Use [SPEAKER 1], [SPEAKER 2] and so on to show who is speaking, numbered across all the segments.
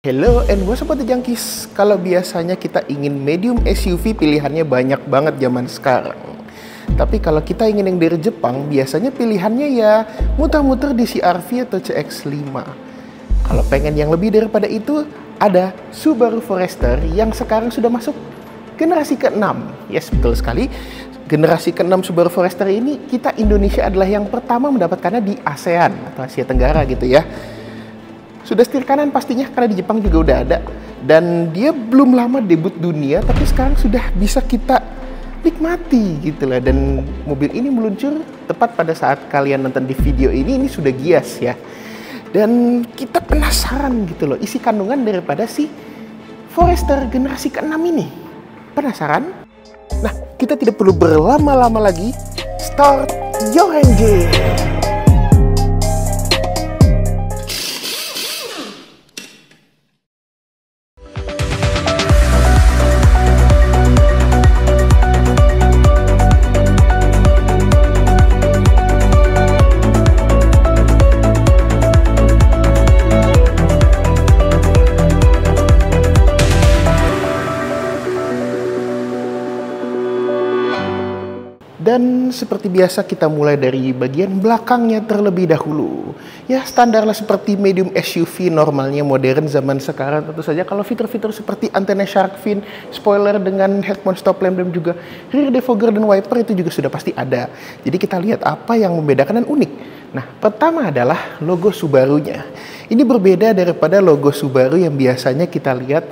[SPEAKER 1] Hello and what's up the junkies. Kalau biasanya kita ingin medium SUV pilihannya banyak banget zaman sekarang. Tapi kalau kita ingin yang dari Jepang, biasanya pilihannya ya muter-muter di CR-V atau CX-5. Kalau pengen yang lebih daripada itu, ada Subaru Forester yang sekarang sudah masuk generasi ke-6. Yes, betul sekali. Generasi ke-6 Subaru Forester ini, kita Indonesia adalah yang pertama mendapatkannya di ASEAN atau Asia Tenggara gitu ya. Sudah setir kanan pastinya karena di Jepang juga udah ada. Dan dia belum lama debut dunia, tapi sekarang sudah bisa kita nikmati gitu lah. Dan mobil ini meluncur tepat pada saat kalian nonton di video ini sudah gias ya. Dan kita penasaran gitu loh, isi kandungan daripada si Forester generasi ke-6 ini. Penasaran? Nah, kita tidak perlu berlama-lama lagi. Start your engine! Dan seperti biasa kita mulai dari bagian belakangnya terlebih dahulu. Ya standarlah seperti medium SUV normalnya modern zaman sekarang. Tentu saja kalau fitur-fitur seperti antena shark fin, spoiler dengan head-mount stop lamp dan juga rear defogger dan wiper itu juga sudah pasti ada. Jadi kita lihat apa yang membedakan dan unik. Nah pertama adalah logo Subarunya. Ini berbeda daripada logo Subaru yang biasanya kita lihat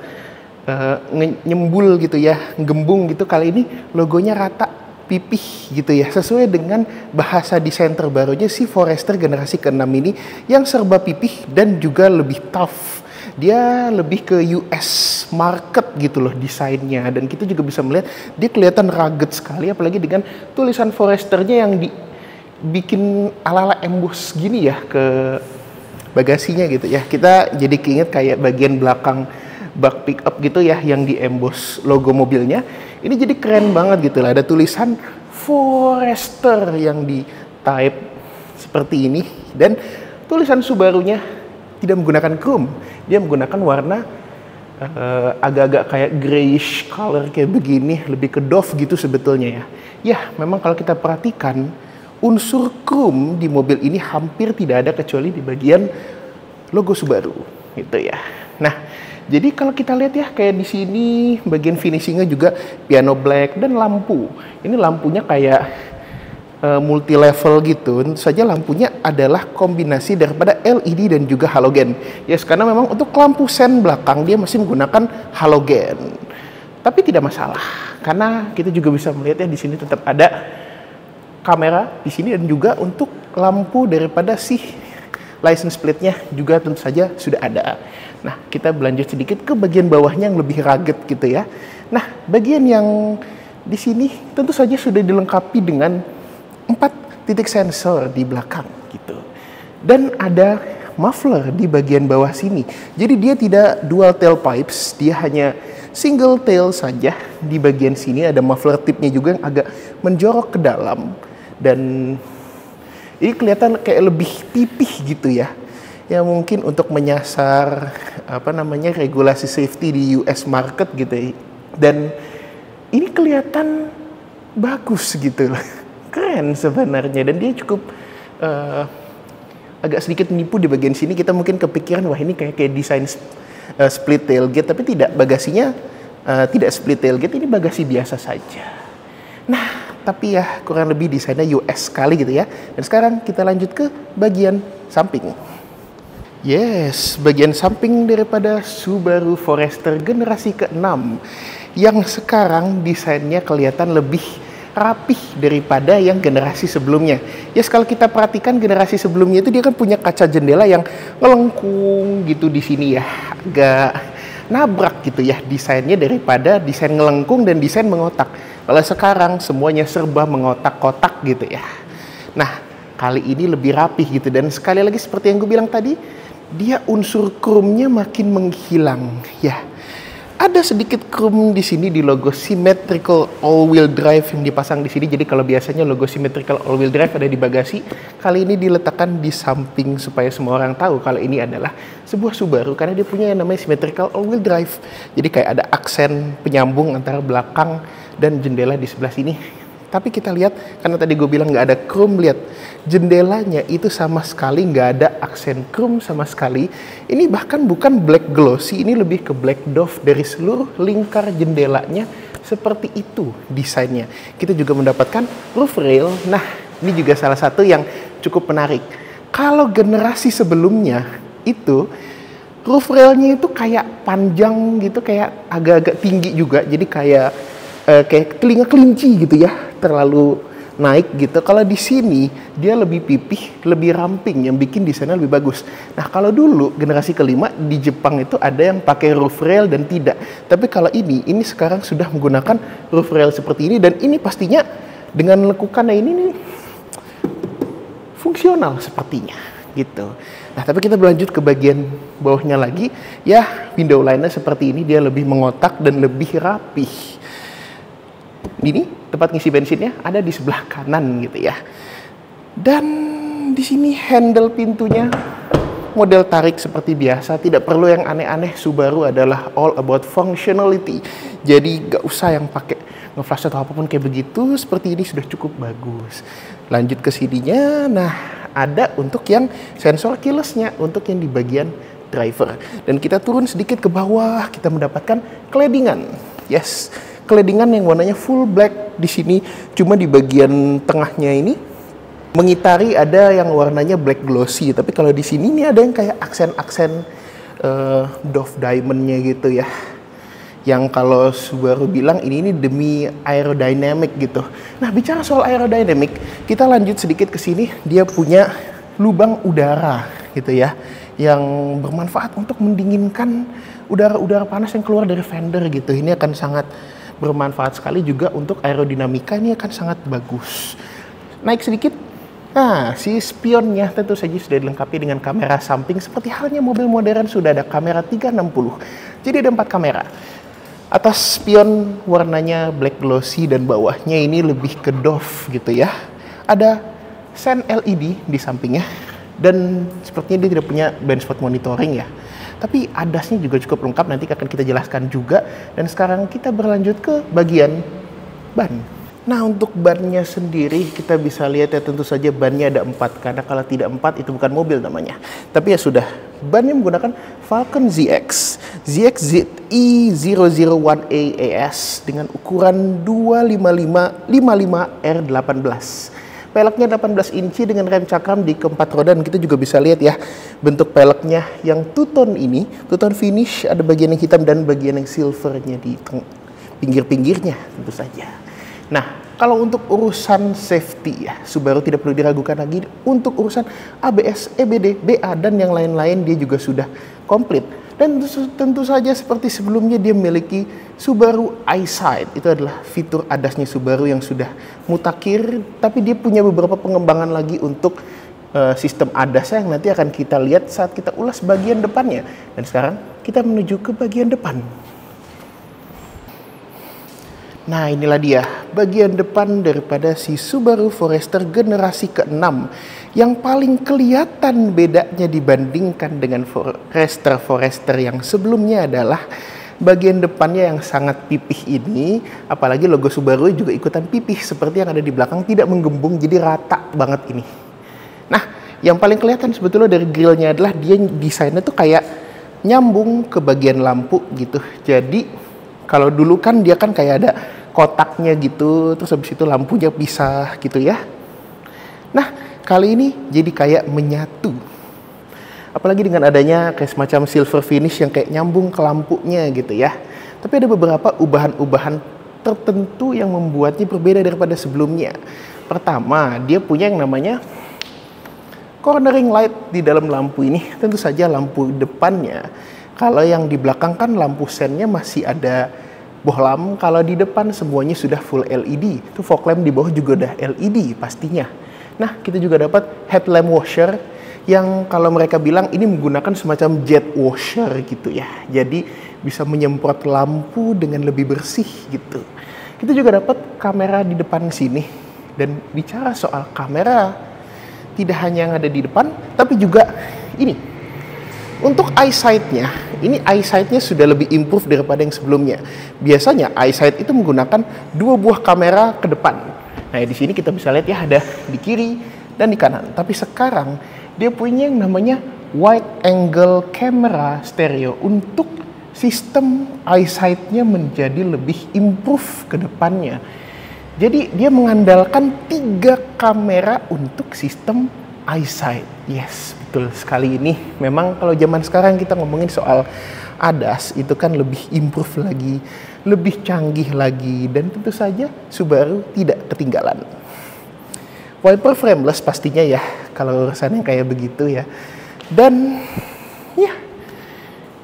[SPEAKER 1] nyembul gitu ya, gembung gitu. Kali ini logonya rata, pipih gitu ya, sesuai dengan bahasa desain terbarunya si Forester generasi ke-6 ini yang serba pipih dan juga lebih tough. Dia lebih ke US market gitu loh desainnya, dan kita juga bisa melihat dia kelihatan rugged sekali, apalagi dengan tulisan Foresternya yang dibikin ala-ala emboss gini ya ke bagasinya gitu ya. Kita jadi keinget kayak bagian belakang bak pickup gitu ya yang di emboss logo mobilnya. Ini jadi keren banget gitu lah, ada tulisan Forester yang di type seperti ini, dan tulisan Subarunya tidak menggunakan chrome, dia menggunakan warna agak-agak kayak grayish color kayak begini, lebih ke doff gitu sebetulnya ya. Ya memang kalau kita perhatikan unsur chrome di mobil ini hampir tidak ada kecuali di bagian logo Subaru gitu ya. Nah jadi kalau kita lihat ya kayak di sini bagian finishingnya juga piano black dan lampu. Ini lampunya kayak multi level gitu. Tentu saja lampunya adalah kombinasi daripada LED dan juga halogen. Ya karena memang untuk lampu sen belakang dia masih menggunakan halogen. Tapi tidak masalah karena kita juga bisa melihat ya di sini tetap ada kamera di sini, dan juga untuk lampu daripada si license plate-nya juga tentu saja sudah ada. Nah, kita berlanjut sedikit ke bagian bawahnya yang lebih rugged gitu ya. Nah, bagian yang di sini tentu saja sudah dilengkapi dengan 4 titik sensor di belakang gitu. Dan ada muffler di bagian bawah sini. Jadi dia tidak dual tailpipes, dia hanya single tail saja. Di bagian sini ada muffler tipnya juga yang agak menjorok ke dalam. Dan ini kelihatan kayak lebih pipih gitu ya. Ya mungkin untuk menyasar regulasi safety di US market gitu ya. Dan ini kelihatan bagus gitu loh. Keren sebenarnya, dan dia cukup agak sedikit menipu di bagian sini. Kita mungkin kepikiran wah ini kayak desain split tailgate, tapi tidak, bagasinya tidak split tailgate, ini bagasi biasa saja. Nah, tapi ya kurang lebih desainnya US sekali gitu ya. Dan sekarang kita lanjut ke bagian samping. Yes, bagian samping daripada Subaru Forester generasi ke-6 yang sekarang desainnya kelihatan lebih rapih daripada yang generasi sebelumnya. Yes, kalau kita perhatikan generasi sebelumnya itu dia kan punya kaca jendela yang ngelengkung gitu di sini ya, agak nabrak gitu ya desainnya daripada desain ngelengkung dan desain mengotak. Kalau sekarang semuanya serba mengotak-kotak gitu ya. Nah, kali ini lebih rapih gitu, dan sekali lagi seperti yang gue bilang tadi, dia unsur chrome-nya makin menghilang ya. Ada sedikit chrome di sini di logo symmetrical all-wheel drive yang dipasang di sini. Jadi kalau biasanya logo symmetrical all-wheel drive ada di bagasi, kali ini diletakkan di samping supaya semua orang tahu kalau ini adalah sebuah Subaru karena dia punya yang namanya symmetrical all-wheel drive. Jadi kayak ada aksen penyambung antara belakang dan jendela di sebelah sini. Tapi kita lihat, karena tadi gue bilang nggak ada chrome, lihat jendelanya itu sama sekali nggak ada aksen chrome sama sekali. Ini bahkan bukan black glossy, ini lebih ke black doff dari seluruh lingkar jendelanya seperti itu desainnya. Kita juga mendapatkan roof rail. Nah, ini juga salah satu yang cukup menarik. Kalau generasi sebelumnya itu roof railnya itu kayak panjang gitu, kayak agak-agak tinggi juga, jadi kayak telinga kelinci gitu ya, terlalu naik gitu. Kalau di sini dia lebih pipih, lebih ramping, yang bikin desainnya lebih bagus. Nah, kalau dulu generasi kelima di Jepang itu ada yang pakai roof rail dan tidak. Tapi kalau ini sekarang sudah menggunakan roof rail seperti ini, dan ini pastinya dengan lekukannya ini nih fungsional sepertinya gitu. Nah, tapi kita berlanjut ke bagian bawahnya lagi. Ya, window line-nya seperti ini, dia lebih mengotak dan lebih rapih. Ini tempat ngisi bensinnya ada di sebelah kanan gitu ya. Dan di sini handle pintunya model tarik seperti biasa, tidak perlu yang aneh-aneh. Subaru adalah all about functionality. Jadi gak usah yang pakai nge-flash atau apapun kayak begitu, seperti ini sudah cukup bagus. Lanjut ke sininya. Nah, ada untuk yang sensor keyless-nya, untuk yang di bagian driver. Dan kita turun sedikit ke bawah, kita mendapatkan cladding-an. Yes, cladding-an yang warnanya full black di sini, cuma di bagian tengahnya ini mengitari ada yang warnanya black glossy. Tapi kalau di sini ini ada yang kayak aksen-aksen doff diamond-nya gitu ya. Yang kalau Subaru bilang ini demi aerodynamic gitu. Nah, bicara soal aerodynamic, kita lanjut sedikit ke sini. Dia punya lubang udara gitu ya, yang bermanfaat untuk mendinginkan udara-udara panas yang keluar dari fender gitu. Ini akan sangat bermanfaat sekali juga untuk aerodinamika, ini akan sangat bagus. Naik sedikit. Nah, si spionnya tentu saja sudah dilengkapi dengan kamera samping seperti halnya mobil modern, sudah ada kamera 360. Jadi ada 4 kamera. Atas spion warnanya black glossy dan bawahnya ini lebih ke doff gitu ya. Ada sen LED di sampingnya dan sepertinya dia tidak punya blind spot monitoring ya. Tapi adasnya juga cukup lengkap, nanti akan kita jelaskan juga. Dan sekarang kita berlanjut ke bagian ban. Nah, untuk bannya sendiri kita bisa lihat ya, tentu saja bannya ada 4. Karena kalau tidak 4 itu bukan mobil namanya. Tapi ya sudah, bannya menggunakan Falcon ZX ZE001AAS dengan ukuran 255-55R18. Peleknya 18 inci dengan rem cakram di keempat roda, dan kita juga bisa lihat ya bentuk peleknya yang two-tone ini, two-tone finish, ada bagian yang hitam dan bagian yang silvernya di pinggir-pinggirnya tentu saja. Nah, kalau untuk urusan safety ya, Subaru tidak perlu diragukan lagi. Untuk urusan ABS, EBD, BA dan yang lain-lain dia juga sudah komplit. Dan tentu saja seperti sebelumnya dia memiliki Subaru EyeSight. Itu adalah fitur ADAS-nya Subaru yang sudah mutakhir, tapi dia punya beberapa pengembangan lagi untuk sistem ADAS yang nanti akan kita lihat saat kita ulas bagian depannya. Dan sekarang kita menuju ke bagian depan. Nah, inilah dia bagian depan daripada si Subaru Forester generasi ke-6. Yang paling kelihatan bedanya dibandingkan dengan Forester yang sebelumnya adalah bagian depannya yang sangat pipih ini. Apalagi logo Subaru juga ikutan pipih seperti yang ada di belakang, tidak menggembung, jadi rata banget ini. Nah, yang paling kelihatan sebetulnya dari grillnya adalah dia desainnya tuh kayak nyambung ke bagian lampu gitu. Jadi kalau dulu kan dia kan kayak ada kotaknya gitu, terus habis itu lampunya pisah gitu ya. Nah, kali ini jadi kayak menyatu. Apalagi dengan adanya kayak semacam silver finish yang kayak nyambung ke lampunya gitu ya. Tapi ada beberapa ubahan-ubahan tertentu yang membuatnya berbeda daripada sebelumnya. Pertama, dia punya yang namanya cornering light di dalam lampu ini. Tentu saja lampu depannya. Kalau yang di belakang kan lampu sennya masih ada bohlam, kalau di depan semuanya sudah full LED. Itu fog lamp di bawah juga udah LED pastinya. Nah, kita juga dapat headlamp washer yang kalau mereka bilang ini menggunakan semacam jet washer gitu ya. Jadi bisa menyemprot lampu dengan lebih bersih gitu. Kita juga dapat kamera di depan sini. Dan bicara soal kamera, tidak hanya yang ada di depan, tapi juga ini. Untuk eyesight-nya, ini eyesight-nya sudah lebih improve daripada yang sebelumnya. Biasanya eyesight itu menggunakan 2 buah kamera ke depan. Nah, di sini kita bisa lihat ya, ada di kiri dan di kanan. Tapi sekarang dia punya yang namanya wide angle camera stereo untuk sistem eyesight-nya menjadi lebih improve ke depannya. Jadi dia mengandalkan 3 kamera untuk sistem eyesight. Yes, betul sekali ini. Memang kalau zaman sekarang kita ngomongin soal ADAS itu kan lebih improve lagi, lebih canggih lagi, dan tentu saja Subaru tidak ketinggalan. Wiper frameless pastinya ya, kalau urusannya kayak begitu ya. Dan ya,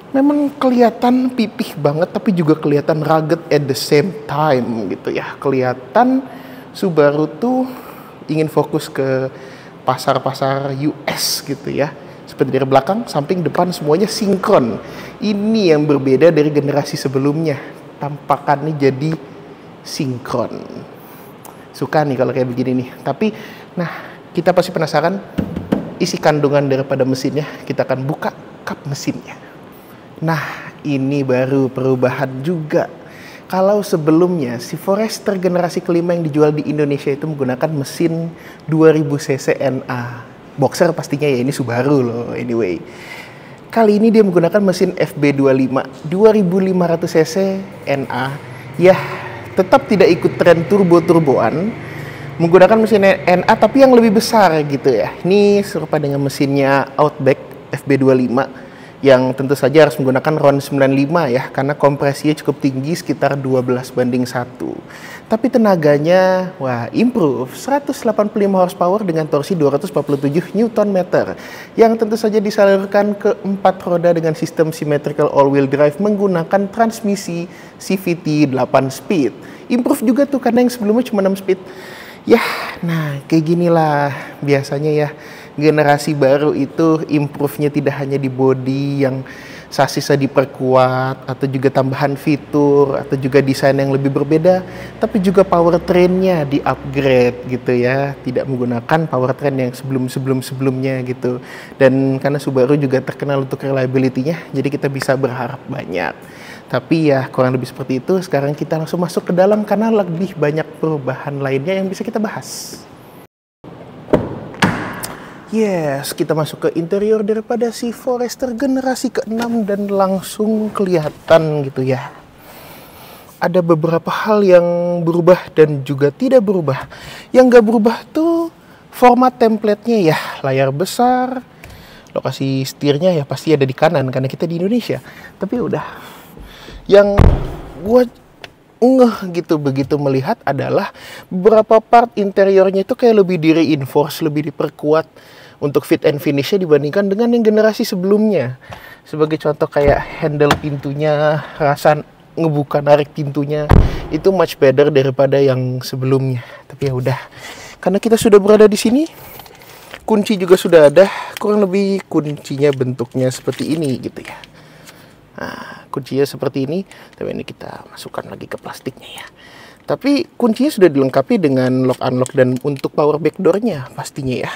[SPEAKER 1] memang kelihatan pipih banget, tapi juga kelihatan rugged at the same time gitu ya. Kelihatan Subaru tuh ingin fokus ke pasar-pasar US gitu ya. Seperti dari belakang, samping, depan semuanya sinkron. Ini yang berbeda dari generasi sebelumnya. Tampakannya jadi sinkron. Suka nih kalau kayak begini nih. Tapi, nah, kita pasti penasaran isi kandungan daripada mesinnya. Kita akan buka kap mesinnya. Nah, ini baru perubahan juga. Kalau sebelumnya si Forester generasi kelima yang dijual di Indonesia itu menggunakan mesin 2000 cc NA. Boxer pastinya ya, ini Subaru loh anyway. Kali ini dia menggunakan mesin FB25 2500 cc NA. Ya, tetap tidak ikut tren turbo-turboan. Menggunakan mesin NA tapi yang lebih besar gitu ya. Ini serupa dengan mesinnya Outback FB25 yang tentu saja harus menggunakan RON 95 ya, karena kompresinya cukup tinggi sekitar 12:1. Tapi tenaganya, wah, improve 185 horsepower dengan torsi 247 Nm yang tentu saja disalurkan ke 4 roda dengan sistem symmetrical all-wheel drive menggunakan transmisi CVT 8 speed. Improve juga tuh karena yang sebelumnya cuma 6 speed. Ya, nah kayak ginilah biasanya ya. Generasi baru itu improve-nya tidak hanya di bodi yang sasisnya diperkuat atau juga tambahan fitur atau juga desain yang lebih berbeda, tapi juga powertrain-nya di-upgrade gitu ya, tidak menggunakan powertrain yang sebelumnya gitu. Dan karena Subaru juga terkenal untuk reliability-nya, jadi kita bisa berharap banyak. Tapi ya kurang lebih seperti itu. Sekarang kita langsung masuk ke dalam karena lebih banyak perubahan lainnya yang bisa kita bahas. Yes, kita masuk ke interior daripada si Forester generasi ke-6 dan langsung kelihatan gitu ya. Ada beberapa hal yang berubah dan juga tidak berubah. Yang gak berubah tuh format template-nya ya. Layar besar, lokasi setirnya ya pasti ada di kanan karena kita di Indonesia. Tapi udah, yang gue ngeh gitu begitu melihat adalah beberapa part interiornya itu kayak lebih di-reinforce, lebih diperkuat untuk fit and finish-nya dibandingkan dengan yang generasi sebelumnya. Sebagai contoh kayak handle pintunya, rasa ngebuka narik pintunya itu much better daripada yang sebelumnya. Tapi ya udah, karena kita sudah berada di sini, kunci juga sudah ada. Kurang lebih kuncinya bentuknya seperti ini gitu ya. Nah, kuncinya seperti ini, tapi ini kita masukkan lagi ke plastiknya ya. Tapi kuncinya sudah dilengkapi dengan lock unlock dan untuk power back door-nya pastinya ya.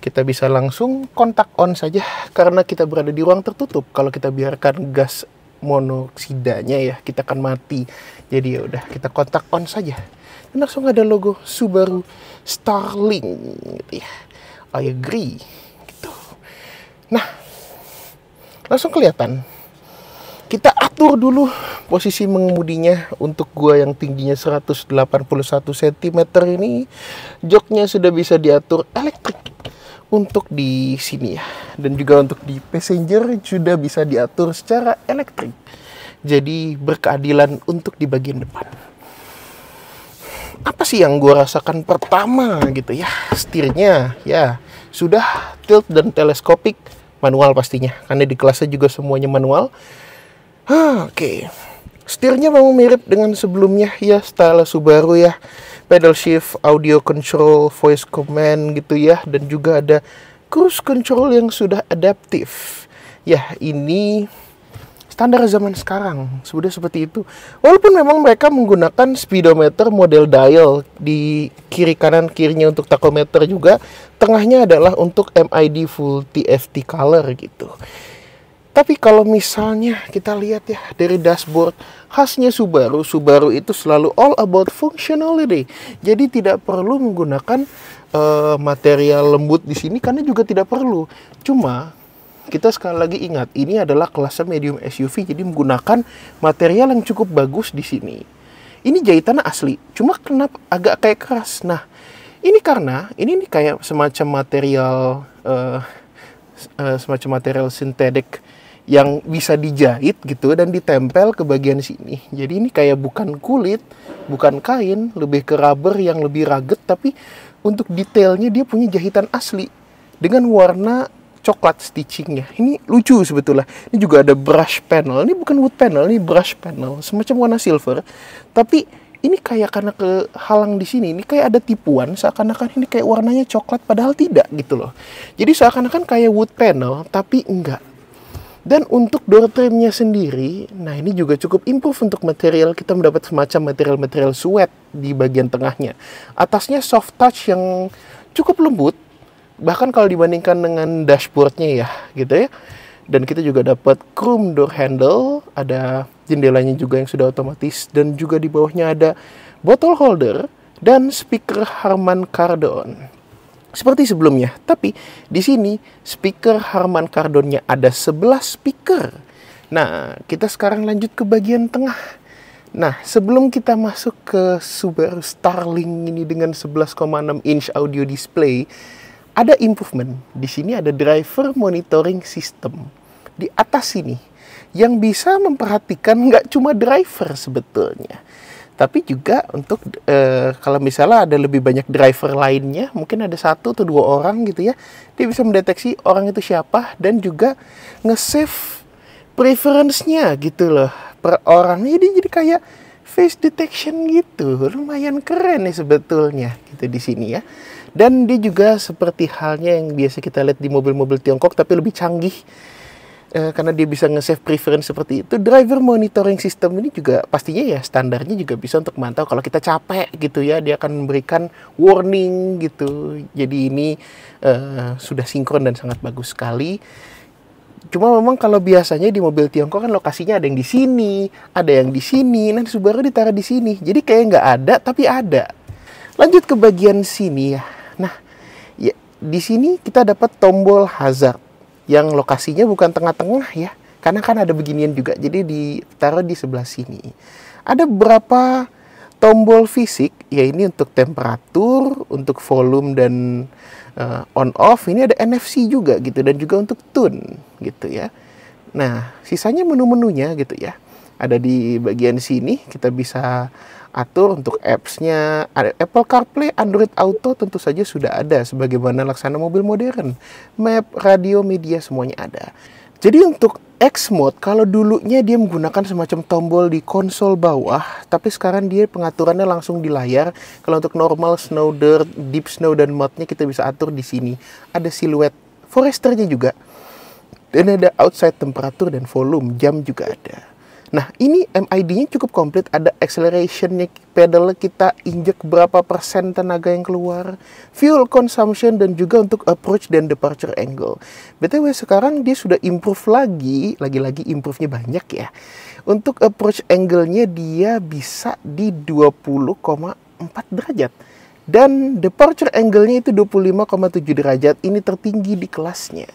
[SPEAKER 1] Kita bisa langsung kontak on saja karena kita berada di ruang tertutup. Kalau kita biarkan gas monoksidanya ya, kita akan mati. Jadi ya udah, kita kontak on saja. Dan langsung ada logo Subaru Starling gitu ya. I agree gitu. Nah, langsung kelihatan. Kita atur dulu posisi mengemudinya. Untuk gua yang tingginya 181 cm ini, joknya sudah bisa diatur elektrik untuk di sini ya. Dan juga untuk di passenger sudah bisa diatur secara elektrik. Jadi berkeadilan untuk di bagian depan. Apa sih yang gua rasakan pertama gitu ya? Setirnya ya sudah tilt dan teleskopik, manual pastinya. Karena di kelasnya juga semuanya manual. Oke. Setirnya memang mirip dengan sebelumnya ya, style Subaru ya. Pedal shift, audio control, voice command gitu ya. Dan juga ada cruise control yang sudah adaptif. Ya, ini standar zaman sekarang, sudah seperti itu. Walaupun memang mereka menggunakan speedometer model dial di kiri kanan kirinya untuk tachometer juga, tengahnya adalah untuk MID full TFT color gitu. Tapi kalau misalnya kita lihat ya dari dashboard, khasnya Subaru itu selalu all about functionality. Jadi tidak perlu menggunakan material lembut di sini karena juga tidak perlu. Cuma kita sekali lagi ingat, ini adalah kelas medium SUV, jadi menggunakan material yang cukup bagus di sini. Ini jahitannya asli, cuma kenapa agak kayak keras. Nah, ini karena ini kayak semacam material sintetik yang bisa dijahit gitu dan ditempel ke bagian sini. Jadi ini kayak bukan kulit, bukan kain, lebih ke rubber yang lebih rugged, tapi untuk detailnya dia punya jahitan asli dengan warna coklat stitchingnya. Ini lucu sebetulnya. Ini juga ada brush panel. Ini bukan wood panel, ini brush panel, semacam warna silver. Tapi ini kayak karena kehalang di sini, ini kayak ada tipuan, seakan-akan ini kayak warnanya coklat, padahal tidak gitu loh. Jadi seakan-akan kayak wood panel, tapi enggak. Dan untuk door trimnya sendiri, nah ini juga cukup improve untuk material. Kita mendapat semacam material suede di bagian tengahnya. Atasnya soft touch yang cukup lembut, bahkan kalau dibandingkan dengan dashboardnya ya, gitu ya. Dan kita juga dapat chrome door handle, ada jendelanya juga yang sudah otomatis, dan juga di bawahnya ada bottle holder dan speaker Harman Kardon. Seperti sebelumnya, tapi di sini speaker Harman Kardonnya ada 11 speaker. Nah, kita sekarang lanjut ke bagian tengah. Nah, sebelum kita masuk ke Subaru Starling ini dengan 11,6 inch audio display, ada improvement. Di sini ada driver monitoring system di atas sini yang bisa memperhatikan nggak cuma driver sebetulnya, tapi juga untuk kalau misalnya ada lebih banyak driver lainnya, mungkin ada 1 atau 2 orang gitu ya, dia bisa mendeteksi orang itu siapa dan juga nge-save preference-nya gitu loh per orang. Jadi kayak face detection gitu, lumayan keren nih sebetulnya gitu di sini ya. Dan dia juga seperti halnya yang biasa kita lihat di mobil-mobil Tiongkok, tapi lebih canggih. Karena dia bisa nge-save preference seperti itu. Driver monitoring system ini juga pastinya ya standarnya juga bisa untuk memantau kalau kita capek gitu ya, dia akan memberikan warning gitu. Jadi ini sudah sinkron dan sangat bagus sekali. Cuma memang kalau biasanya di mobil Tiongkok kan lokasinya ada yang di sini, ada yang di sini, nanti Subaru ditaruh di sini. Jadi kayak nggak ada tapi ada. Lanjut ke bagian sini ya. Nah, ya di sini kita dapat tombol hazard yang lokasinya bukan tengah-tengah ya, karena kan ada beginian juga, jadi ditaruh di sebelah sini. Ada beberapa tombol fisik, ya ini untuk temperatur, untuk volume dan on off. Ini ada NFC juga gitu, dan juga untuk tune gitu ya. Nah, sisanya menu-menunya gitu ya, ada di bagian sini. Kita bisa atur untuk apps-nya, ada Apple CarPlay, Android Auto tentu saja sudah ada sebagaimana laksana mobil modern. Map, radio, media semuanya ada. Jadi untuk X mode, kalau dulunya dia menggunakan semacam tombol di konsol bawah, tapi sekarang dia pengaturannya langsung di layar. Kalau untuk normal, snow, dirt, deep snow dan mode-nya kita bisa atur di sini. Ada siluet Forester-nya juga. Dan ada outside temperatur dan volume, jam juga ada. Nah, ini MID-nya cukup komplit, ada acceleration-nya, pedal kita injek berapa persen tenaga yang keluar, fuel consumption, dan juga untuk approach dan departure angle. BTW sekarang dia sudah improve lagi improve-nya banyak ya. Untuk approach angle-nya dia bisa di 20,4 derajat. Dan departure angle-nya itu 25,7 derajat, ini tertinggi di kelasnya.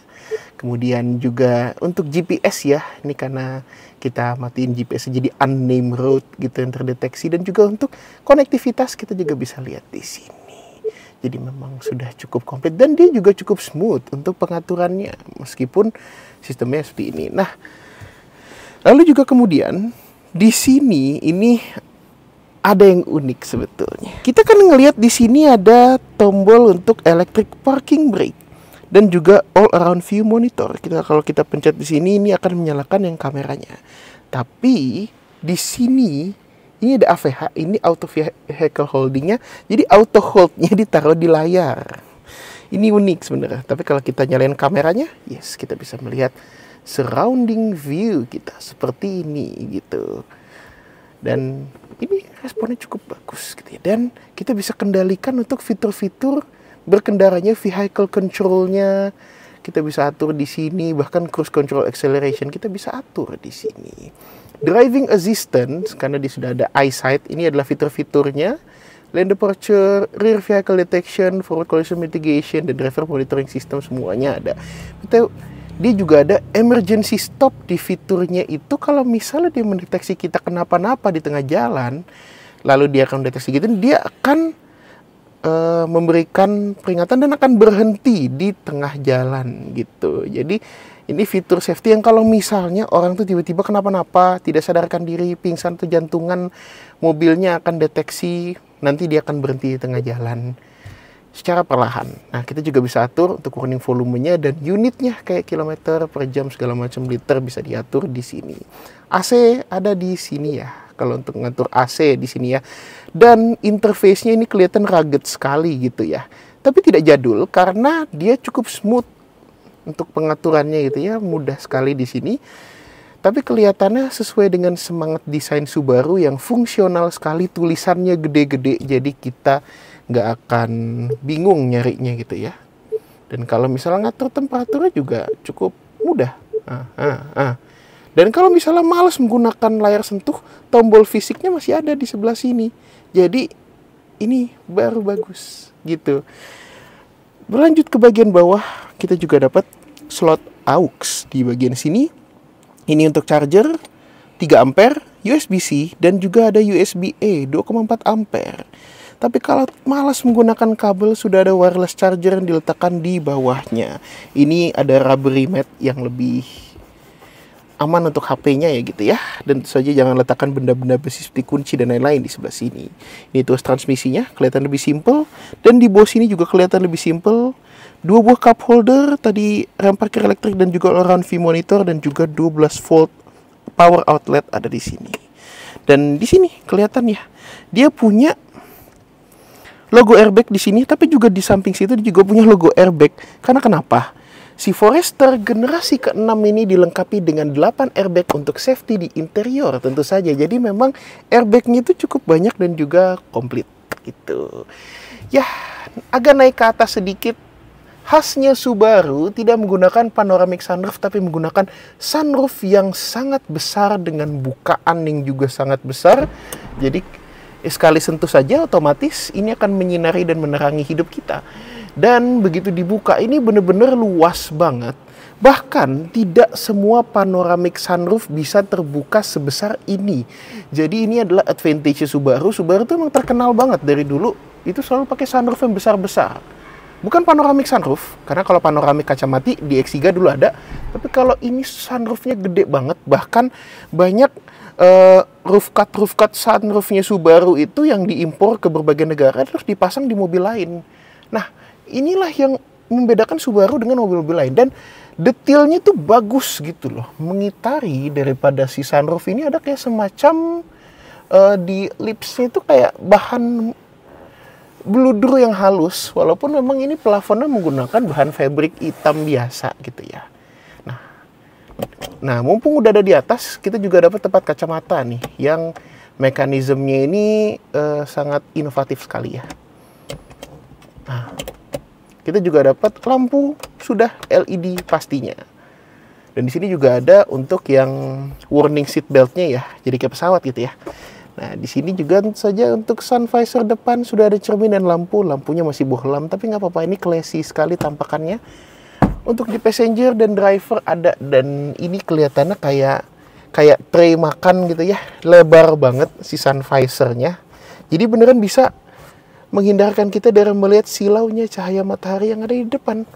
[SPEAKER 1] Kemudian juga untuk GPS ya, ini karena kita matiin GPS jadi unnamed road gitu yang terdeteksi, dan juga untuk konektivitas kita juga bisa lihat di sini. Jadi memang sudah cukup komplit dan dia juga cukup smooth untuk pengaturannya meskipun sistemnya seperti ini. Nah, lalu juga kemudian di sini ini ada yang unik sebetulnya. Kita kan ngelihat di sini ada tombol untuk electric parking brake dan juga all around view monitor. Kalau kita pencet di sini, ini akan menyalakan yang kameranya. Tapi di sini ini ada AVH, ini auto vehicle holdingnya. Jadi auto holdnya ditaruh di layar. Ini unik sebenarnya. Tapi kalau kita nyalain kameranya, yes, kita bisa melihat surrounding view kita seperti ini gitu. Dan ini responnya cukup bagus gitu ya. Dan kita bisa kendalikan untuk fitur-fitur berkendaranya, vehicle control-nya. Kita bisa atur di sini, bahkan cruise control acceleration kita bisa atur di sini. Driving assistance, karena dia sudah ada eyesight, ini adalah fitur-fiturnya. Lane departure, rear vehicle detection, forward collision mitigation, dan driver monitoring system semuanya ada. Dia juga ada emergency stop di fiturnya itu. Kalau misalnya dia mendeteksi kita kenapa-napa di tengah jalan, lalu dia akan mendeteksi gitu, dia akan memberikan peringatan dan akan berhenti di tengah jalan gitu. Jadi ini fitur safety yang kalau misalnya orang tuh tiba-tiba kenapa-napa, tidak sadarkan diri, pingsan atau jantungan, mobilnya akan deteksi, nanti dia akan berhenti di tengah jalan secara perlahan. Nah, kita juga bisa atur untuk warning volumenya dan unitnya kayak kilometer per jam segala macam, liter bisa diatur di sini. AC ada di sini ya. Kalau untuk ngatur AC di sini ya. Dan interface-nya ini kelihatan rugged sekali gitu ya. Tapi tidak jadul karena dia cukup smooth untuk pengaturannya gitu ya, mudah sekali di sini. Tapi kelihatannya sesuai dengan semangat desain Subaru yang fungsional sekali, tulisannya gede-gede, jadi kita nggak akan bingung nyarinya gitu ya. Dan kalau misalnya ngatur temperaturnya juga cukup mudah. Dan kalau misalnya malas menggunakan layar sentuh, tombol fisiknya masih ada di sebelah sini. Jadi ini baru bagus gitu. Berlanjut ke bagian bawah, kita juga dapat slot aux di bagian sini. Ini untuk charger 3 ampere, USB-C, dan juga ada USB-A 2,4 ampere. Tapi kalau malas menggunakan kabel, sudah ada wireless charger yang diletakkan di bawahnya. Ini ada rubbery mat yang lebih aman untuk HP-nya ya gitu ya. Dan tentu saja jangan letakkan benda-benda besi seperti kunci dan lain-lain di sebelah sini. Ini tuas transmisinya, kelihatan lebih simple. Dan di bawah sini juga kelihatan lebih simple. 2 buah cup holder, tadi rem parkir elektrik dan juga all-around view monitor, dan juga 12 volt power outlet ada di sini. Dan di sini kelihatan ya, dia punya logo airbag di sini, tapi juga di samping situ dia juga punya logo airbag. Karena kenapa? Si Forester generasi ke-6 ini dilengkapi dengan 8 airbag untuk safety di interior tentu saja. Jadi memang airbagnya itu cukup banyak dan juga komplit gitu. Ya, agak naik ke atas sedikit. Khasnya Subaru tidak menggunakan panoramic sunroof, tapi menggunakan sunroof yang sangat besar dengan bukaan yang juga sangat besar. Jadi sekali sentuh saja otomatis ini akan menyinari dan menerangi hidup kita. Dan begitu dibuka ini benar-benar luas banget. Bahkan tidak semua panoramic sunroof bisa terbuka sebesar ini. Jadi ini adalah advantage Subaru. Subaru tuh memang terkenal banget dari dulu itu selalu pakai sunroof yang besar-besar. Bukan panoramic sunroof, karena kalau panoramic kaca mati di X3 dulu ada. Tapi kalau ini sunroofnya gede banget, bahkan banyak roof cut sunroofnya Subaru itu yang diimpor ke berbagai negara terus dipasang di mobil lain. Nah, inilah yang membedakan Subaru dengan mobil-mobil lain. Dan detailnya tuh bagus gitu loh, mengitari daripada si sunroof ini ada kayak semacam di lipsnya itu kayak bahan bludur yang halus, walaupun memang ini plafonnya menggunakan bahan fabric hitam biasa gitu ya. Nah, mumpung udah ada di atas, kita juga dapat tempat kacamata nih, yang mekanismenya ini sangat inovatif sekali ya. Nah, kita juga dapat lampu sudah LED pastinya. Dan di sini juga ada untuk yang warning seat beltnya ya, jadi kayak pesawat gitu ya. Nah, di sini juga tentu saja untuk sun visor depan sudah ada cermin dan lampunya masih bohlam, tapi nggak apa-apa, ini classy sekali tampakannya. Untuk di passenger dan driver ada, dan ini kelihatannya kayak tray makan gitu ya, lebar banget si sun visornya. Jadi beneran bisa menghindarkan kita dari melihat silaunya cahaya matahari yang ada di depan.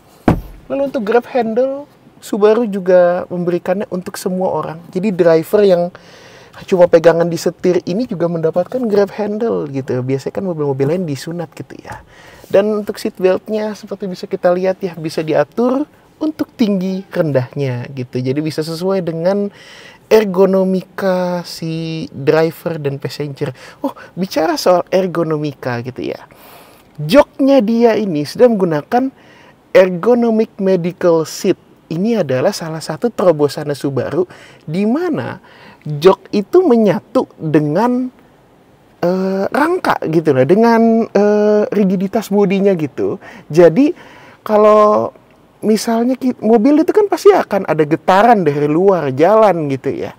[SPEAKER 1] Lalu untuk grab handle, Subaru juga memberikannya untuk semua orang. Jadi driver yang cuma pegangan di setir ini juga mendapatkan grab handle gitu. Biasanya kan mobil-mobil lain disunat gitu ya. Dan untuk seat beltnya seperti bisa kita lihat ya, bisa diatur untuk tinggi rendahnya gitu. Jadi bisa sesuai dengan ergonomika si driver dan passenger. Oh, bicara soal ergonomika gitu ya. Joknya dia ini sudah menggunakan Ergonomic Medical Seat. Ini adalah salah satu terobosan Subaru di mana jok itu menyatu dengan rangka gitu loh, dengan rigiditas bodinya gitu. Jadi kalau misalnya mobil itu kan pasti akan ada getaran dari luar jalan gitu ya.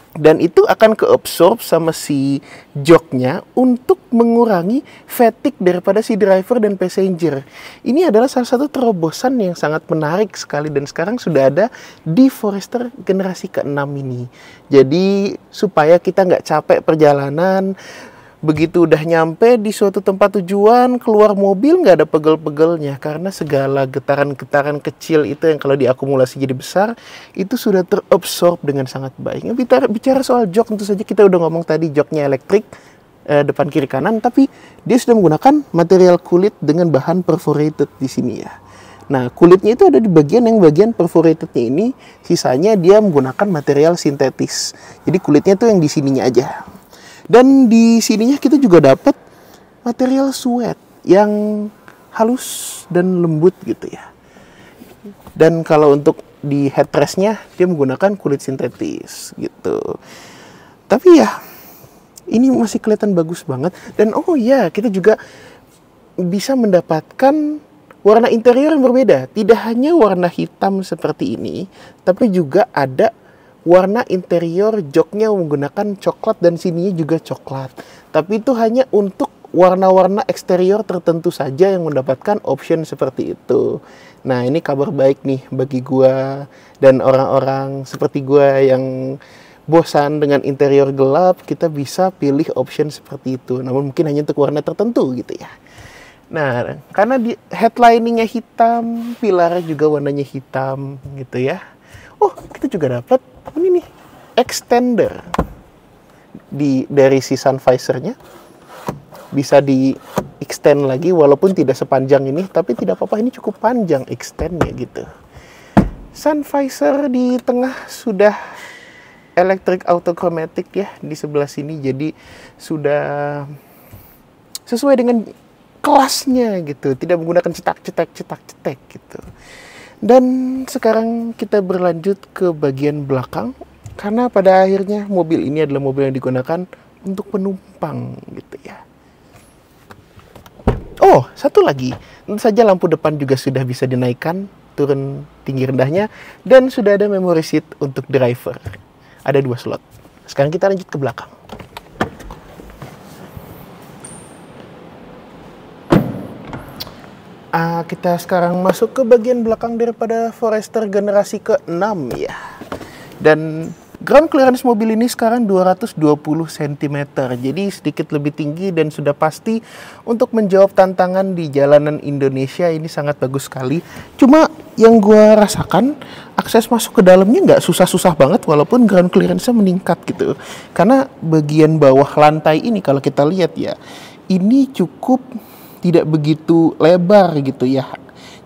[SPEAKER 1] Dan itu akan keabsorb sama si joknya untuk mengurangi fatigue daripada si driver dan passenger. Ini adalah salah satu terobosan yang sangat menarik sekali dan sekarang sudah ada di Forester generasi ke-6 ini. Jadi supaya kita nggak capek perjalanan, begitu udah nyampe di suatu tempat tujuan, keluar mobil nggak ada pegel-pegelnya karena segala getaran-getaran kecil itu yang kalau diakumulasi jadi besar itu sudah terabsorb dengan sangat baik. Bicara soal jok, tentu saja kita udah ngomong tadi joknya elektrik depan kiri kanan, tapi dia sudah menggunakan material kulit dengan bahan perforated di sini ya. Nah, kulitnya itu ada di bagian perforatednya ini, sisanya dia menggunakan material sintetis. Jadi kulitnya tuh yang di sininya aja. Dan di sininya kita juga dapat material suede yang halus dan lembut gitu ya. Dan kalau untuk di headrestnya dia menggunakan kulit sintetis gitu. Tapi ya ini masih kelihatan bagus banget. Dan oh ya, kita juga bisa mendapatkan warna interior yang berbeda. Tidak hanya warna hitam seperti ini, tapi juga ada warna interior joknya menggunakan coklat dan sininya juga coklat. Tapi itu hanya untuk warna-warna eksterior tertentu saja yang mendapatkan option seperti itu. Nah, ini kabar baik nih bagi gua dan orang-orang seperti gua yang bosan dengan interior gelap, kita bisa pilih option seperti itu. Namun mungkin hanya untuk warna tertentu gitu ya. Nah, karena di headliningnya hitam, pilarnya juga warnanya hitam gitu ya. Oh, kita juga dapat ini nih extender dari si sun visor-nya. Bisa di extend lagi walaupun tidak sepanjang ini, tapi tidak apa-apa, ini cukup panjang extendnya gitu. Sun visor di tengah sudah electric autochromatic ya di sebelah sini, jadi sudah sesuai dengan kelasnya gitu, tidak menggunakan cetak gitu. Dan sekarang kita berlanjut ke bagian belakang, karena pada akhirnya mobil ini adalah mobil yang digunakan untuk penumpang gitu ya. Oh, satu lagi, tentu saja lampu depan juga sudah bisa dinaikkan, turun tinggi rendahnya, dan sudah ada memory seat untuk driver. Ada 2 slot. Sekarang kita lanjut ke belakang. Kita sekarang masuk ke bagian belakang daripada Forester generasi ke-6 ya. Dan ground clearance mobil ini sekarang 220 cm. Jadi sedikit lebih tinggi dan sudah pasti untuk menjawab tantangan di jalanan Indonesia ini sangat bagus sekali. Cuma yang gue rasakan, akses masuk ke dalamnya nggak susah-susah banget walaupun ground clearance-nya meningkat gitu. Karena bagian bawah lantai ini kalau kita lihat ya, ini cukup tidak begitu lebar gitu ya,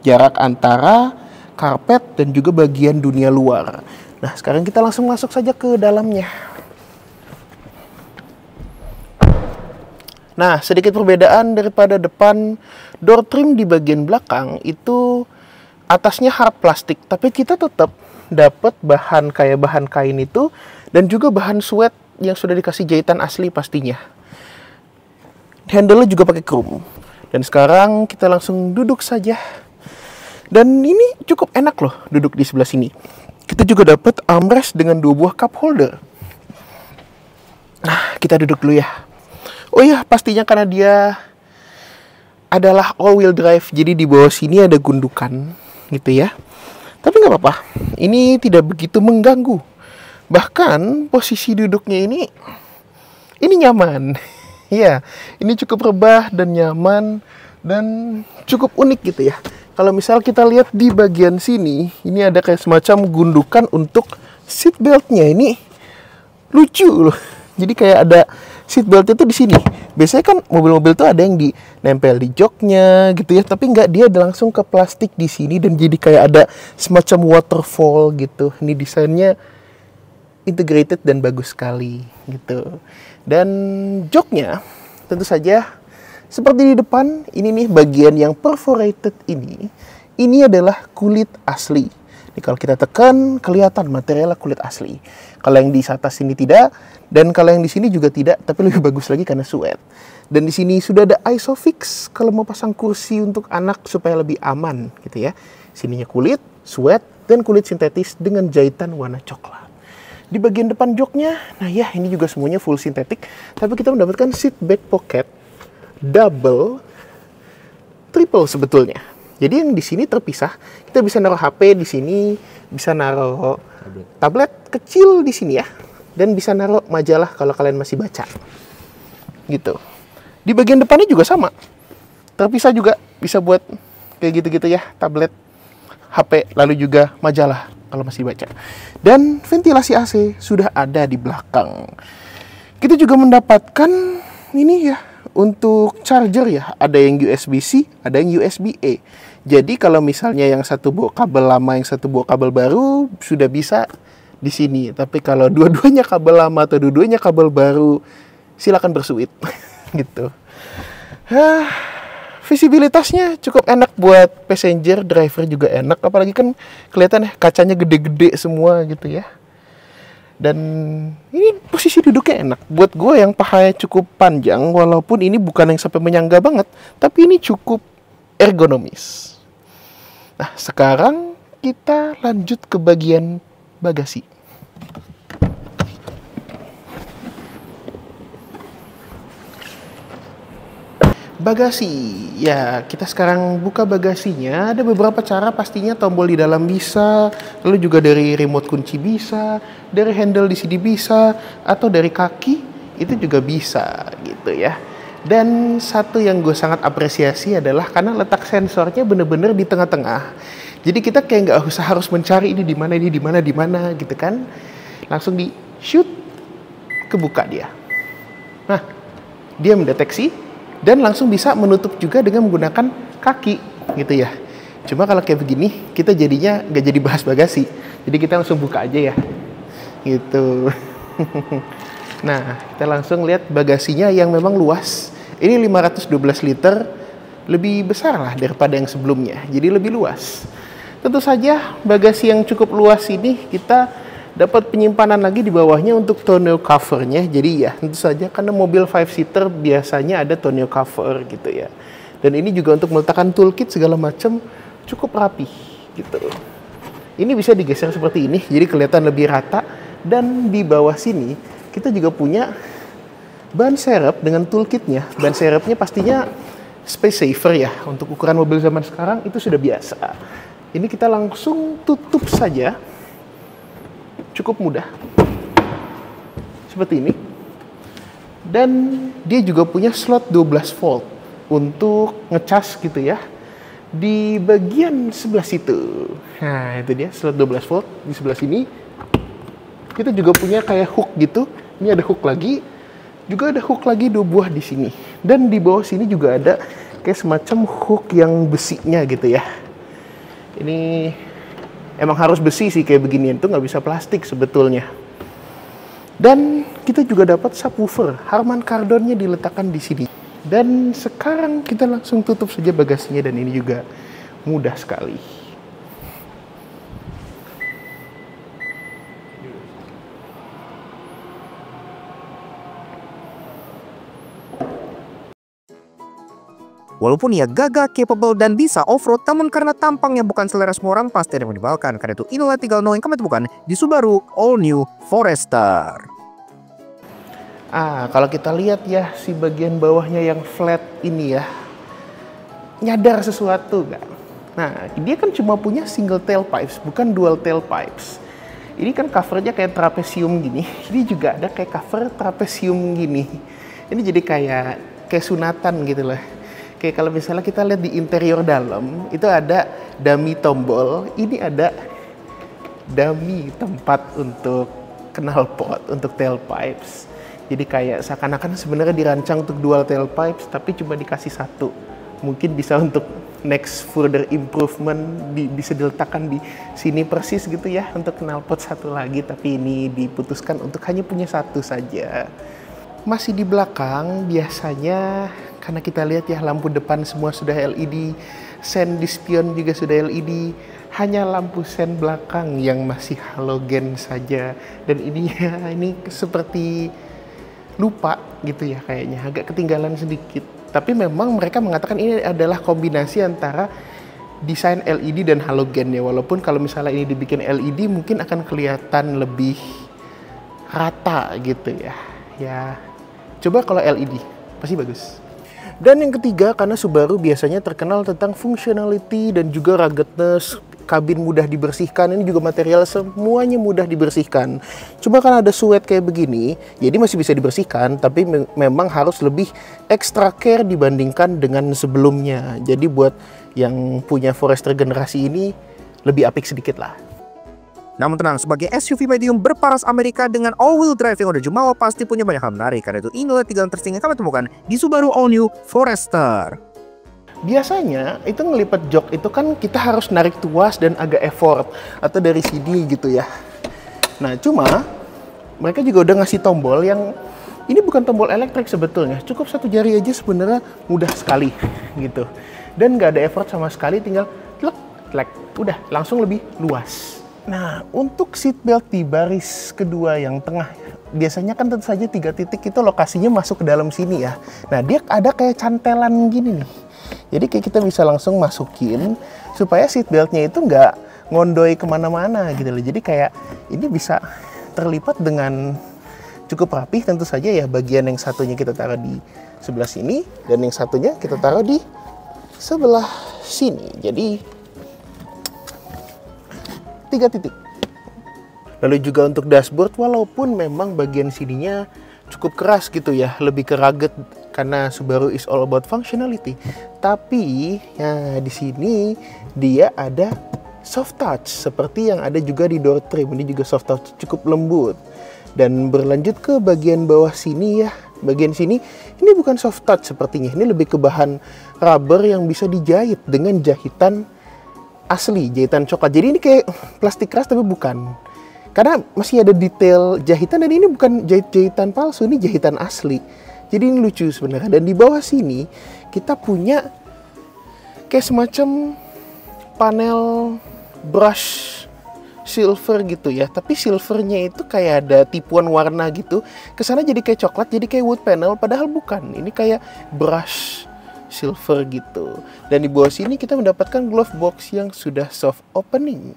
[SPEAKER 1] jarak antara karpet dan juga bagian dunia luar. Nah, sekarang kita langsung masuk saja ke dalamnya. Nah, sedikit perbedaan daripada depan, door trim di bagian belakang itu atasnya hard plastik, tapi kita tetap dapat bahan kayak bahan kain itu dan juga bahan suede yang sudah dikasih jahitan asli pastinya. Handle-nya juga pakai chrome. Dan sekarang kita langsung duduk saja. Dan ini cukup enak loh duduk di sebelah sini. Kita juga dapat armrest dengan 2 buah cup holder. Nah, kita duduk dulu ya. Oh iya, pastinya karena dia adalah all-wheel drive, jadi di bawah sini ada gundukan gitu ya. Tapi nggak apa-apa, ini tidak begitu mengganggu. Bahkan posisi duduknya ini nyaman. Ya, ini cukup rebah dan nyaman dan cukup unik gitu ya. Kalau misal kita lihat di bagian sini, ini ada kayak semacam gundukan untuk seat belt-nya. Ini lucu loh. Jadi kayak ada seat belt itu di sini. Biasanya kan mobil-mobil tuh ada yang nempel di joknya gitu ya, tapi nggak, dia langsung ke plastik di sini dan jadi kayak ada semacam waterfall gitu. Ini desainnya integrated dan bagus sekali gitu. Dan joknya tentu saja seperti di depan, ini nih bagian yang perforated ini Ini adalah kulit asli. Ini kalau kita tekan kelihatan materialnya kulit asli. Kalau yang di atas sini tidak, dan kalau yang di sini juga tidak, tapi lebih bagus lagi karena suede. Dan di sini sudah ada Isofix kalau mau pasang kursi untuk anak supaya lebih aman gitu ya. Sininya kulit, suede, dan kulit sintetis dengan jahitan warna coklat. Di bagian depan joknya, nah ya ini juga semuanya full sintetik, tapi kita mendapatkan seat back pocket double, triple sebetulnya. Jadi yang di sini terpisah, kita bisa naruh HP di sini, bisa naruh tablet kecil di sini ya, dan bisa naruh majalah kalau kalian masih baca. Gitu. Di bagian depannya juga sama, terpisah juga, bisa buat kayak gitu-gitu ya, tablet, HP, lalu juga majalah kalau masih baca. Dan ventilasi AC sudah ada di belakang. Kita juga mendapatkan ini ya, untuk charger ya, ada yang USB-C, ada yang USB-A. Jadi kalau misalnya yang satu bawa kabel lama, yang satu bawa kabel baru, sudah bisa di sini. Tapi kalau dua-duanya kabel lama atau dua-duanya kabel baru, silakan bersuit. Gitu. Visibilitasnya cukup enak buat passenger, driver juga enak. Apalagi kan kelihatan ya kacanya gede-gede semua gitu ya. Dan ini posisi duduknya enak. Buat gue yang pahanya cukup panjang, walaupun ini bukan yang sampai menyangga banget, tapi ini cukup ergonomis. Nah, sekarang kita lanjut ke bagian bagasi. Bagasi, ya kita sekarang buka bagasinya. Ada beberapa cara pastinya, tombol di dalam bisa, lalu juga dari remote kunci bisa, dari handle di sini bisa, atau dari kaki itu juga bisa gitu ya. Dan satu yang gue sangat apresiasi adalah karena letak sensornya bener-bener di tengah-tengah. Jadi kita kayak nggak usah harus mencari ini di mana, di mana gitu kan. Langsung di shoot, kebuka dia. Nah, dia mendeteksi dan langsung bisa menutup juga dengan menggunakan kaki gitu ya. Cuma kalau kayak begini kita jadinya nggak jadi bahas bagasi, jadi kita langsung buka aja ya gitu. Nah, kita langsung lihat bagasinya yang memang luas. Ini 512 liter, lebih besar lah daripada yang sebelumnya, jadi lebih luas. Tentu saja bagasi yang cukup luas ini kita dapat penyimpanan lagi di bawahnya untuk tonneau covernya. Jadi ya tentu saja karena mobil 5-seater biasanya ada tonneau cover gitu ya. Dan ini juga untuk meletakkan toolkit segala macam cukup rapi gitu. Ini bisa digeser seperti ini, jadi kelihatan lebih rata. Dan di bawah sini kita juga punya ban serep dengan toolkitnya. Ban serepnya pastinya space saver ya. Untuk ukuran mobil zaman sekarang itu sudah biasa. Ini kita langsung tutup saja. Cukup mudah. Seperti ini. Dan dia juga punya slot 12 volt untuk ngecas gitu ya. Di bagian sebelah situ. Nah, itu dia slot 12 volt di sebelah sini. Kita juga punya kayak hook gitu. Ini ada hook lagi. Juga ada hook lagi 2 buah di sini. Dan di bawah sini juga ada kayak semacam hook yang besinya gitu ya. Ini emang harus besi sih kayak beginian, tuh nggak bisa plastik sebetulnya. Dan kita juga dapat subwoofer, Harman Kardonnya diletakkan di sini. Dan sekarang kita langsung tutup saja bagasinya dan ini juga mudah sekali.
[SPEAKER 2] Walaupun ia gagah, capable, dan bisa off-road, namun karena tampangnya bukan selera semua orang, pasti ada yang menyebalkan. Karena itu inilah 3 hal yang kami temukan di Subaru All New Forester.
[SPEAKER 1] Kalau kita lihat ya, si bagian bawahnya yang flat ini ya, nyadar sesuatu nggak? Nah, dia kan cuma punya single tailpipes, bukan dual tailpipes. Ini kan covernya kayak trapesium gini, ini juga ada kayak cover trapesium gini. Ini jadi kayak sunatan gitu loh. Kayak kalau misalnya kita lihat di interior dalam, itu ada dummy tombol, ini ada dummy tempat untuk knalpot, untuk tailpipes. Jadi kayak seakan-akan sebenarnya dirancang untuk dual tailpipes, tapi cuma dikasih satu. Mungkin bisa untuk next further improvement, bisa diletakkan di sini persis gitu ya, untuk knalpot satu lagi, tapi ini diputuskan untuk hanya punya satu saja. Masih di belakang biasanya, karena kita lihat ya lampu depan semua sudah LED, sen di spion juga sudah LED, hanya lampu sen belakang yang masih halogen saja. Dan ini ya, ini seperti lupa gitu ya kayaknya, agak ketinggalan sedikit. Tapi memang mereka mengatakan ini adalah kombinasi antara desain LED dan halogen ya. Walaupun kalau misalnya ini dibikin LED mungkin akan kelihatan lebih rata gitu ya. Ya, coba kalau LED pasti bagus. Dan yang ketiga, karena Subaru biasanya terkenal tentang functionality dan juga ruggedness, kabin mudah dibersihkan, ini juga material semuanya mudah dibersihkan. Coba kan ada suede kayak begini, jadi masih bisa dibersihkan, tapi memang harus lebih extra care dibandingkan dengan sebelumnya. Jadi buat yang punya Forester generasi ini, lebih apik sedikit lah.
[SPEAKER 2] Namun tenang, sebagai SUV medium berparas Amerika dengan all-wheel drive yang udah jumawa pasti punya banyak hal menarik. Karena itu inilah 3 hal tersinggung yang kami temukan di Subaru All New Forester.
[SPEAKER 1] Biasanya itu ngelipat jok itu kan kita harus narik tuas dan agak effort atau dari sini gitu ya. Nah cuma mereka juga udah ngasih tombol yang ini bukan tombol elektrik sebetulnya. Cukup satu jari aja sebenarnya mudah sekali gitu. Dan nggak ada effort sama sekali, tinggal klek, udah langsung lebih luas. Nah, untuk seat belt di baris kedua yang tengah, biasanya kan tentu saja 3 titik itu lokasinya masuk ke dalam sini ya. Nah, dia ada kayak cantelan gini nih. Jadi kayak kita bisa langsung masukin supaya seat beltnya itu nggak ngondoi kemana-mana gitu loh. Jadi kayak ini bisa terlipat dengan cukup rapi. Tentu saja ya, bagian yang satunya kita taruh di sebelah sini dan yang satunya kita taruh di sebelah sini. Jadi 3 titik. Lalu juga untuk dashboard, walaupun memang bagian sininya cukup keras gitu ya, lebih ke rugged karena Subaru is all about functionality. Tapi ya di sini dia ada soft touch seperti yang ada juga di door trim. Ini juga soft touch, cukup lembut. Dan berlanjut ke bagian bawah sini ya. Bagian sini ini bukan soft touch sepertinya. Ini lebih ke bahan rubber yang bisa dijahit dengan jahitan asli, jahitan coklat. Jadi ini kayak plastik keras tapi bukan. Karena masih ada detail jahitan dan ini bukan jahitan palsu, ini jahitan asli. Jadi ini lucu sebenarnya. Dan di bawah sini kita punya kayak semacam panel brush silver gitu ya. Tapi silvernya itu kayak ada tipuan warna gitu. Kesana jadi kayak coklat, jadi kayak wood panel. Padahal bukan. Ini kayak brush silver gitu. Dan di bawah sini kita mendapatkan glove box yang sudah soft opening.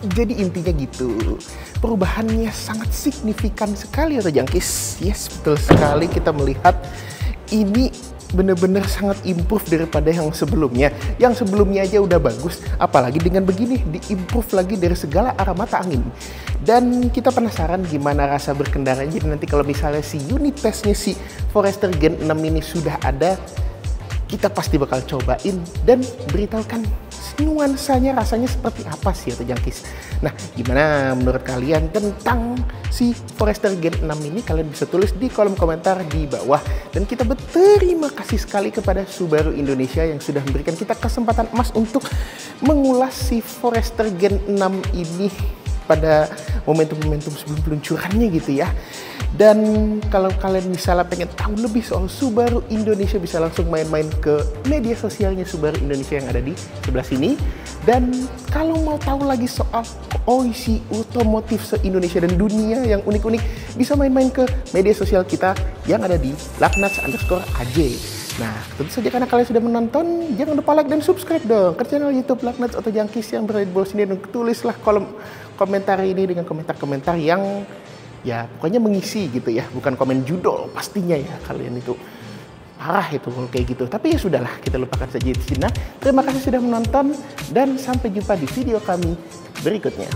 [SPEAKER 1] Jadi intinya gitu, perubahannya sangat signifikan sekali atau jangkis. Yes, betul sekali, kita melihat ini benar-benar sangat improve daripada yang sebelumnya. Yang sebelumnya aja udah bagus, apalagi dengan begini, di-improve lagi dari segala arah mata angin. Dan kita penasaran gimana rasa berkendara. Jadi nanti kalau misalnya si unit testnya si Forester Gen 6 ini sudah ada, kita pasti bakal cobain dan beritahukan nuansanya rasanya seperti apa sih atau jangkis. Nah, gimana menurut kalian tentang si Forester Gen 6 ini? Kalian bisa tulis di kolom komentar di bawah. Dan kita berterima kasih sekali kepada Subaru Indonesia yang sudah memberikan kita kesempatan emas untuk mengulas si Forester Gen 6 ini pada momentum-momentum sebelum peluncurannya gitu ya. Dan kalau kalian misalnya pengen tahu lebih soal Subaru Indonesia, bisa langsung main-main ke media sosialnya Subaru Indonesia yang ada di sebelah sini. Dan kalau mau tahu lagi soal OEC otomotif se-Indonesia dan dunia yang unik-unik, bisa main-main ke media sosial kita yang ada di lagnats_aj. Nah, tentu saja karena kalian sudah menonton, jangan lupa like dan subscribe dong ke channel YouTube Lagnats Auto Jangkis yang berada di bawah sini, dan tulislah kolom komentar ini dengan komentar-komentar yang ya pokoknya mengisi gitu ya, bukan komen judul pastinya ya, kalian itu parah itu kalau kayak gitu. Tapi ya sudahlah, kita lupakan saja di sini. Terima kasih sudah menonton dan sampai jumpa di video kami berikutnya.